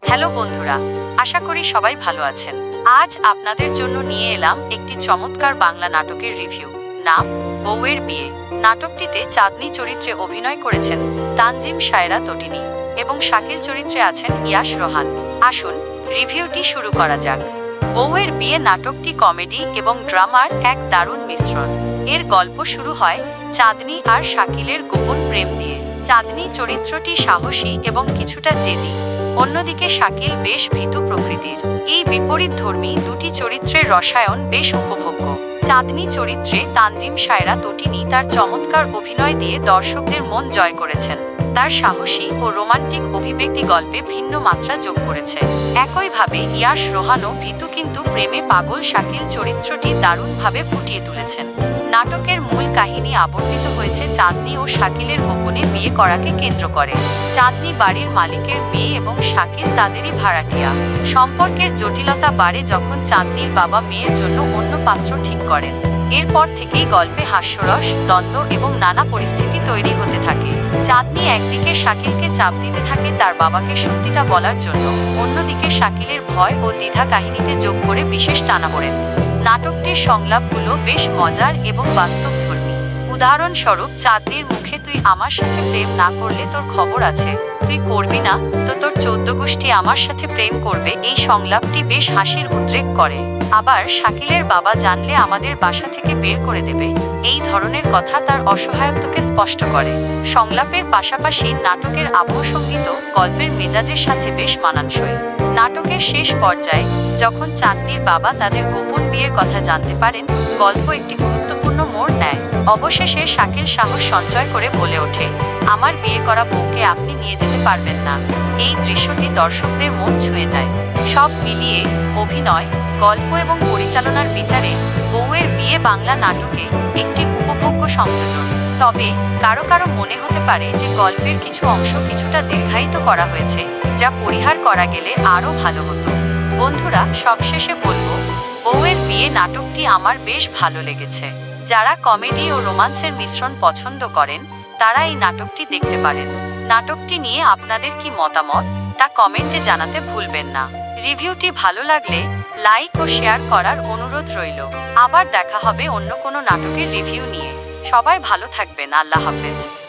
Hello বন্ধুরা, আশা করি সবাই ভালো আছেন। আজ আপনাদের জন্য নিয়ে এলাম একটি চমৎকার বাংলা নাটকের রিভিউ। নাম বউয়ের বিয়ে। নাটকটিতে চাঁদনী চরিত্রে অভিনয় করেছেন তানজিম সায়রা তটিনী এবং শাকিল চরিত্রে আছেন ইয়াশ রোহান। আসুন রিভিউটি শুরু করা যাক। বউয়ের বিয়ে নাটকটি কমেডি এবং ড্রামার এক দারুণ মিশ্রণ। এর গল্প শুরু হয় চাঁদনী আর শাকিলের গোপন প্রেম দিয়ে। চাঁদনী চরিত্রটি সাহসী এবং কিছুটা জেদি, অন্যদিকে শাকিল বেশ ভীতু প্রকৃতির। এই বিপরীতধর্মী দুটি চরিত্রের রসায়ন বেশ উপভোগ্য। চাঁদনী চরিত্রে তানজিম সায়রা তটিনী তার চমৎকার অভিনয় দিয়ে দর্শকদের মন জয় করেছেন। তার সাহসী ও রোমান্টিক অভিব্যক্তি গল্পে ভিন্ন মাত্রা যোগ করেছে। একইভাবে ইয়াশ রোহানও ভীতু কিন্তু প্রেমে পাগল শাকিল চরিত্রটি দারুণভাবে ফুটিয়ে তুলেছেন। নাটকের মূল কাহিনী আবর্তিত হয়েছে চাঁদনী ও শাকিলের গোপনে বিয়ে করাকে কেন্দ্র করে। চাঁদনী বাড়ির মালিকের মেয়ে এবং শাকিল তাদেরই ভাড়াটিয়া। সম্পর্কের জটিলতা বাড়ে যখন চাঁদনীর বাবা মেয়ের জন্য অন্য পাত্র ঠিক করেন। এরপর থেকেই গল্পে হাস্যরস, দ্বন্দ্ব এবং নানা পরিস্থিতি তৈরি হতে থাকে। চাঁদনী একদিকে শাকিলকে চাপ দিতে থাকে তার বাবাকে সত্যিটা বলার জন্য, অন্যদিকে শাকিলের ভয় ও দ্বিধা কাহিনীতে যোগ করে বিশেষ টানাপোড়েন। নাটকটির সংলাপগুলো বেশ মজার এবং বাস্তবধর্মী। উদাহরণস্বরূপ চাঁদনীর মুখে "তুই আমার সাথে প্রেম না করলে তোর খবর আছে, তুই করবি না তো তোর 14 গোষ্ঠী আমার সাথে প্রেম করবে" এই সংলাপটি বেশ হাসির উদ্রেক করে। আবার শাকিলের বাবা জানলে আমাদের বাসা থেকে বের করে দেবে, এই ধরনের কথা তার অসহায়ত্বকে স্পষ্ট করে। সংলাপের পাশাপাশি নাটকের আবহ সঙ্গীত গল্পের মেজাজের সাথে বেশ মানানসই। নাটকের শেষ পর্যায়ে যখন চাঁদনীর বাবা তাদের গোপন বিয়ের কথা জানতে পারেন, গল্প একটি গুরুত্বপূর্ণ মোড় নেয়। অবশেষে শাকিল সাহস সঞ্চয় করে বলে ওঠে, "আমার বিয়ে করা বউকে আপনি নিয়ে যেতে পারবেন না।" এই দৃশ্যটি দর্শকদের মন ছুঁয়ে যায়। সব মিলিয়ে অভিনয়, গল্প এবং পরিচালনার বিচারে বউয়ের বিয়ে বাংলা নাটকে একটি উপভোগ্য সংযোজন। তবে কারো কারো মনে হতে পারে যে গল্পের কিছু অংশ কিছুটা দীর্ঘায়িত করা হয়েছে, যা পরিহার করা গেলে আরও ভালো হতো। বন্ধুরা, সবশেষে বলবো, বউয়ের বিয়ে নাটকটি আমার বেশ ভালো লেগেছে। যারা কমেডি ও রোমান্সের মিশ্রণ পছন্দ করেন তারা এই নাটকটি দেখতে পারেন। নাটকটি নিয়ে আপনাদের কি মতামত তা কমেন্টে জানাতে ভুলবেন না। রিভিউটি ভালো লাগলে লাইক ও শেয়ার করার অনুরোধ রইল। আবার দেখা হবে অন্য কোনো নাটকের রিভিউ নিয়ে। সবাই ভালো থাকবেন। আল্লাহ হাফেজ।